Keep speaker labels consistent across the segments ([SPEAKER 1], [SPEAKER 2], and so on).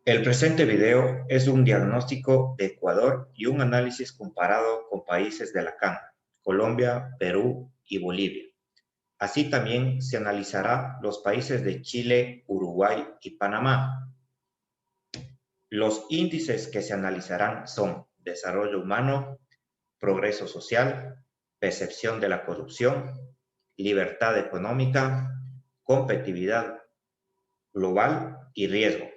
[SPEAKER 1] El presente video es un diagnóstico de Ecuador y un análisis comparado con países de la CAN, Colombia, Perú y Bolivia. Así también se analizará los países de Chile, Uruguay y Panamá. Los índices que se analizarán son desarrollo humano, progreso social, percepción de la corrupción, libertad económica, competitividad global y riesgo.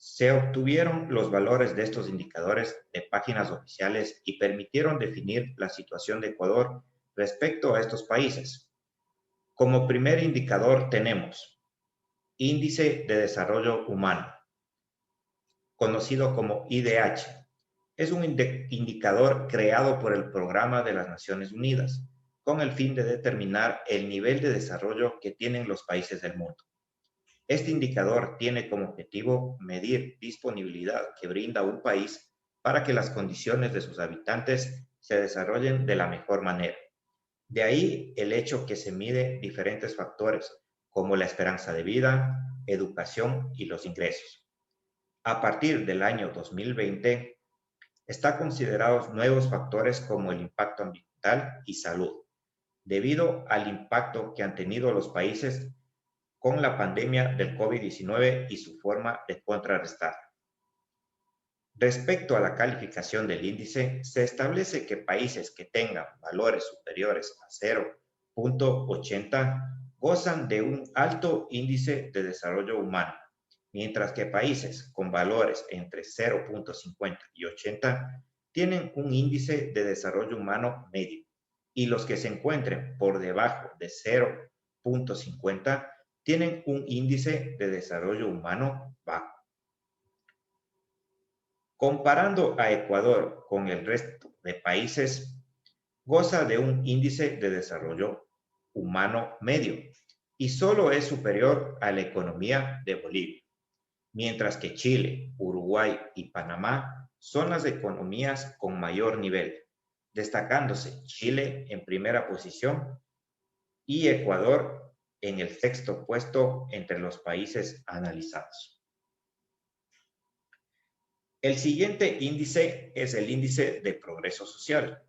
[SPEAKER 1] Se obtuvieron los valores de estos indicadores de páginas oficiales y permitieron definir la situación de Ecuador respecto a estos países. Como primer indicador tenemos Índice de Desarrollo Humano, conocido como IDH. Es un indicador creado por el Programa de las Naciones Unidas con el fin de determinar el nivel de desarrollo que tienen los países del mundo. Este indicador tiene como objetivo medir disponibilidad que brinda un país para que las condiciones de sus habitantes se desarrollen de la mejor manera. De ahí el hecho que se mide diferentes factores como la esperanza de vida, educación y los ingresos. A partir del año 2020, está considerados nuevos factores como el impacto ambiental y salud, debido al impacto que han tenido los países con la pandemia del COVID-19 y su forma de contrarrestar. Respecto a la calificación del índice, se establece que países que tengan valores superiores a 0,80 gozan de un alto índice de desarrollo humano, mientras que países con valores entre 0,50 y 80 tienen un índice de desarrollo humano medio, y los que se encuentren por debajo de 0,50 tienen un índice de desarrollo humano bajo. Comparando a Ecuador con el resto de países, goza de un índice de desarrollo humano medio y solo es superior a la economía de Bolivia, mientras que Chile, Uruguay y Panamá son las economías con mayor nivel, destacándose Chile en primera posición y Ecuador en el sexto puesto entre los países analizados. El siguiente índice es el índice de progreso social.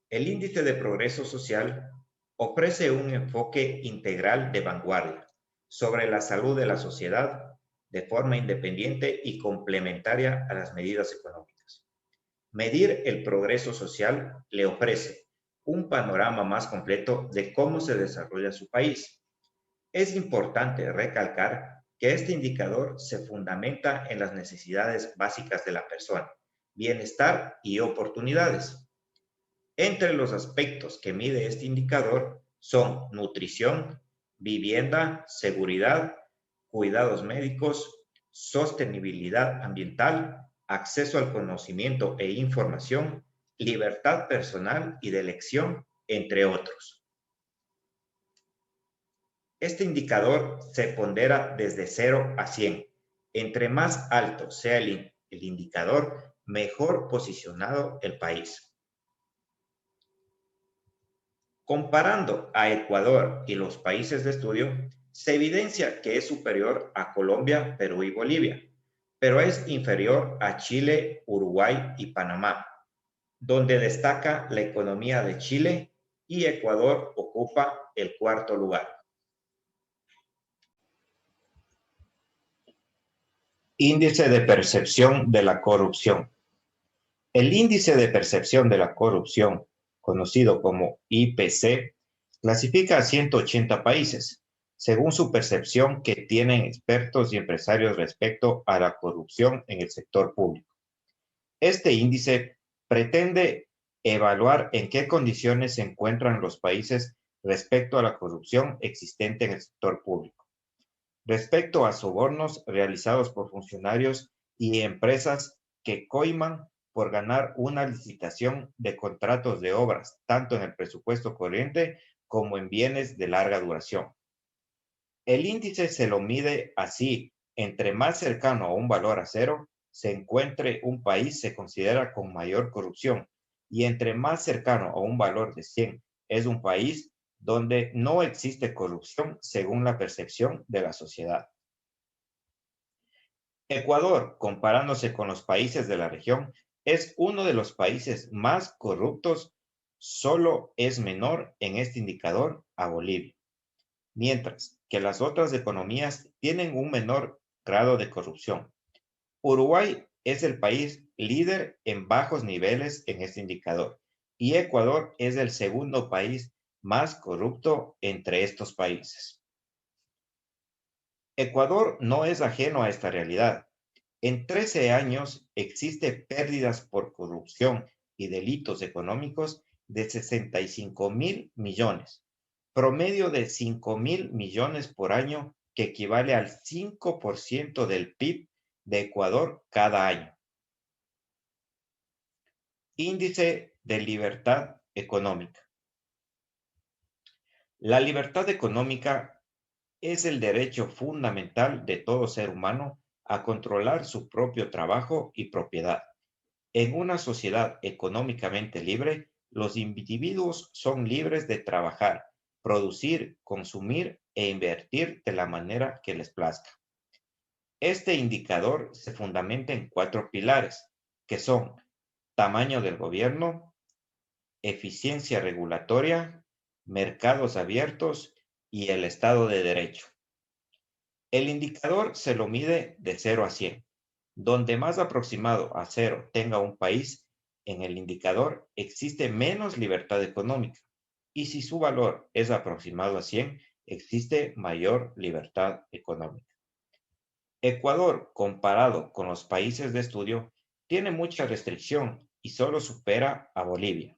[SPEAKER 1] El índice de progreso social ofrece un enfoque integral de vanguardia sobre la salud de la sociedad de forma independiente y complementaria a las medidas económicas. Medir el progreso social le ofrece un panorama más completo de cómo se desarrolla su país. Es importante recalcar que este indicador se fundamenta en las necesidades básicas de la persona, bienestar y oportunidades. Entre los aspectos que mide este indicador son nutrición, vivienda, seguridad, cuidados médicos, sostenibilidad ambiental, acceso al conocimiento e información, libertad personal y de elección, entre otros. Este indicador se pondera desde 0 a 100. Entre más alto sea el indicador, mejor posicionado el país. Comparando a Ecuador y los países de estudio, se evidencia que es superior a Colombia, Perú y Bolivia, pero es inferior a Chile, Uruguay y Panamá, donde destaca la economía de Chile y Ecuador ocupa el cuarto lugar. Índice de percepción de la corrupción. El índice de percepción de la corrupción, conocido como IPC, clasifica a 180 países, según su percepción que tienen expertos y empresarios respecto a la corrupción en el sector público. Este índice pretende evaluar en qué condiciones se encuentran los países respecto a la corrupción existente en el sector público. Respecto a sobornos realizados por funcionarios y empresas que coiman por ganar una licitación de contratos de obras, tanto en el presupuesto corriente como en bienes de larga duración. El índice se lo mide así: entre más cercano a un valor a 0 se encuentre un país, se considera con mayor corrupción, y entre más cercano a un valor de 100 es un país donde no existe corrupción según la percepción de la sociedad. Ecuador, comparándose con los países de la región, es uno de los países más corruptos, solo es menor en este indicador a Bolivia, mientras que las otras economías tienen un menor grado de corrupción. Uruguay es el país líder en bajos niveles en este indicador y Ecuador es el segundo país más corrupto entre estos países. Ecuador no es ajeno a esta realidad. En 13 años existe pérdidas por corrupción y delitos económicos de 65.000 millones, promedio de 5.000 millones por año, que equivale al 5% del PIB de Ecuador cada año. Índice de libertad económica. La libertad económica es el derecho fundamental de todo ser humano a controlar su propio trabajo y propiedad. En una sociedad económicamente libre, los individuos son libres de trabajar, producir, consumir e invertir de la manera que les plazca. Este indicador se fundamenta en 4 pilares, que son tamaño del gobierno, eficiencia regulatoria, mercados abiertos y el Estado de Derecho. El indicador se lo mide de 0 a 100. Donde más aproximado a 0 tenga un país, en el indicador existe menos libertad económica. Y si su valor es aproximado a 100, existe mayor libertad económica. Ecuador, comparado con los países de estudio, tiene mucha restricción y solo supera a Bolivia.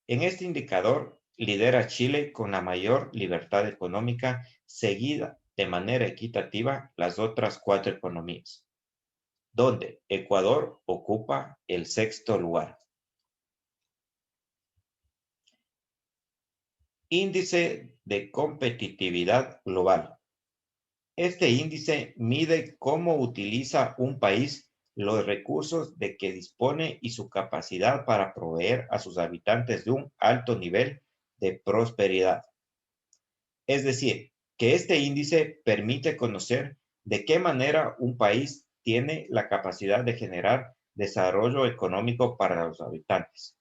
[SPEAKER 1] En este indicador lidera Chile con la mayor libertad económica, seguida de manera equitativa las otras 4 economías, donde Ecuador ocupa el 6º lugar. Índice de competitividad global. Este índice mide cómo utiliza un país los recursos de que dispone y su capacidad para proveer a sus habitantes de un alto nivel de prosperidad. Es decir, que este índice permite conocer de qué manera un país tiene la capacidad de generar desarrollo económico para los habitantes.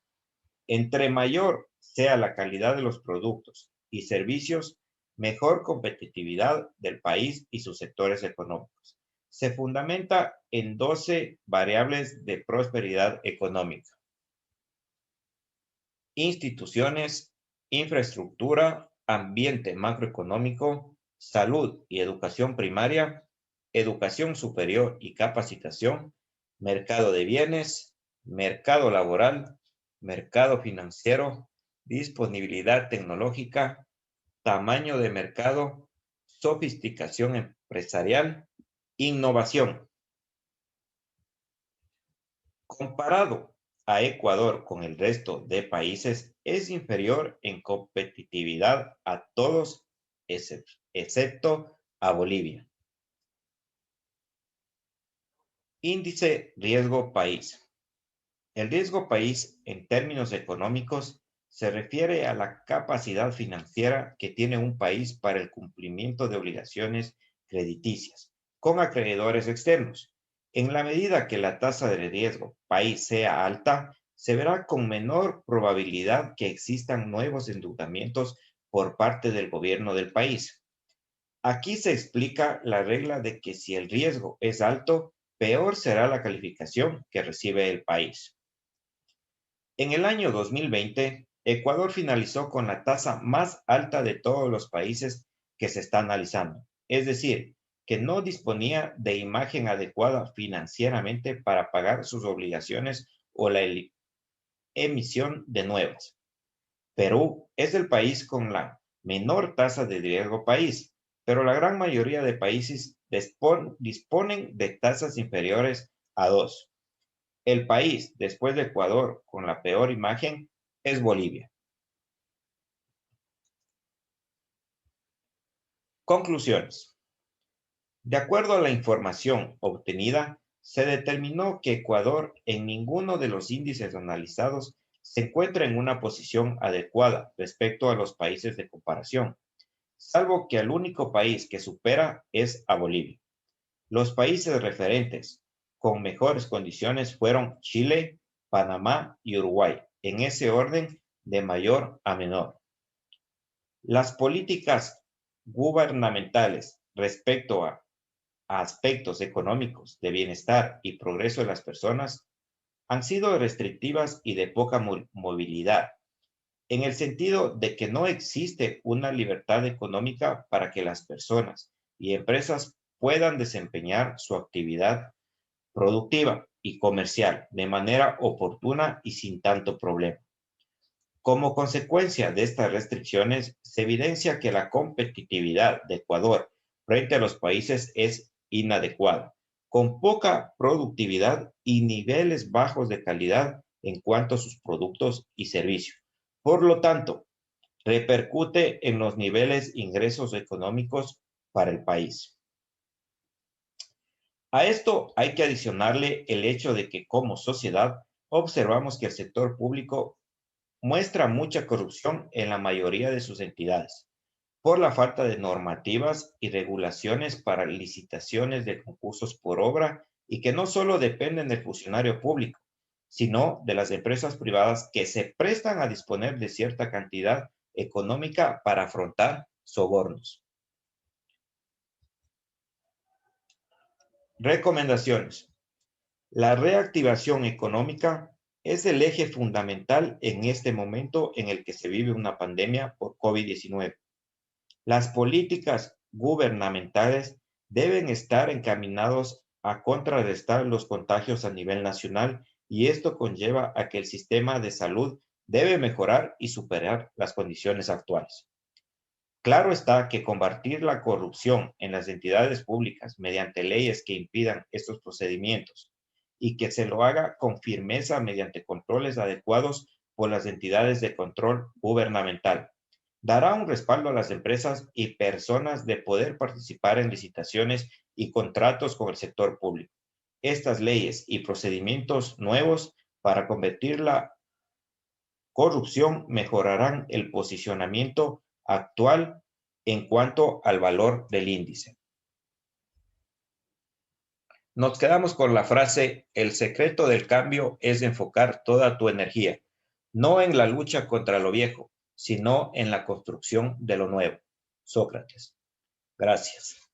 [SPEAKER 1] Entre mayor sea la calidad de los productos y servicios, mejor competitividad del país y sus sectores económicos. Se fundamenta en 12 variables de prosperidad económica: instituciones, infraestructura, ambiente macroeconómico, salud y educación primaria, educación superior y capacitación, mercado de bienes, mercado laboral, mercado financiero, disponibilidad tecnológica, tamaño de mercado, sofisticación empresarial, innovación. Comparado a Ecuador con el resto de países, es inferior en competitividad a todos excepto a Bolivia. Índice riesgo país. El riesgo país, en términos económicos, se refiere a la capacidad financiera que tiene un país para el cumplimiento de obligaciones crediticias con acreedores externos. En la medida que la tasa de riesgo país sea alta, se verá con menor probabilidad que existan nuevos endeudamientos por parte del gobierno del país. Aquí se explica la regla de que si el riesgo es alto, peor será la calificación que recibe el país. En el año 2020, Ecuador finalizó con la tasa más alta de todos los países que se está analizando, es decir, que no disponía de imagen adecuada financieramente para pagar sus obligaciones o la emisión de nuevas. Perú es el país con la menor tasa de riesgo país, pero la gran mayoría de países disponen de tasas inferiores a 2. El país, después de Ecuador, con la peor imagen es Bolivia. Conclusiones. De acuerdo a la información obtenida, se determinó que Ecuador en ninguno de los índices analizados se encuentra en una posición adecuada respecto a los países de comparación, salvo que el único país que supera es a Bolivia. Los países referentes con mejores condiciones fueron Chile, Panamá y Uruguay, en ese orden de mayor a menor. Las políticas gubernamentales respecto a aspectos económicos de bienestar y progreso de las personas han sido restrictivas y de poca movilidad, en el sentido de que no existe una libertad económica para que las personas y empresas puedan desempeñar su actividad productiva y comercial de manera oportuna y sin tanto problema. Como consecuencia de estas restricciones, se evidencia que la competitividad de Ecuador frente a los países es inadecuada, con poca productividad y niveles bajos de calidad en cuanto a sus productos y servicios. Por lo tanto, repercute en los niveles ingresos económicos para el país. A esto hay que adicionarle el hecho de que como sociedad observamos que el sector público muestra mucha corrupción en la mayoría de sus entidades, por la falta de normativas y regulaciones para licitaciones de concursos por obra y que no solo dependen del funcionario público, sino de las empresas privadas que se prestan a disponer de cierta cantidad económica para afrontar sobornos. Recomendaciones. La reactivación económica es el eje fundamental en este momento en el que se vive una pandemia por COVID-19. Las políticas gubernamentales deben estar encaminados a contrarrestar los contagios a nivel nacional y esto conlleva a que el sistema de salud debe mejorar y superar las condiciones actuales. Claro está que combatir la corrupción en las entidades públicas mediante leyes que impidan estos procedimientos y que se lo haga con firmeza mediante controles adecuados por las entidades de control gubernamental dará un respaldo a las empresas y personas de poder participar en licitaciones y contratos con el sector público. Estas leyes y procedimientos nuevos para combatir la corrupción mejorarán el posicionamiento actual en cuanto al valor del índice. Nos quedamos con la frase, el secreto del cambio es enfocar toda tu energía, no en la lucha contra lo viejo, sino en la construcción de lo nuevo. Sócrates. Gracias.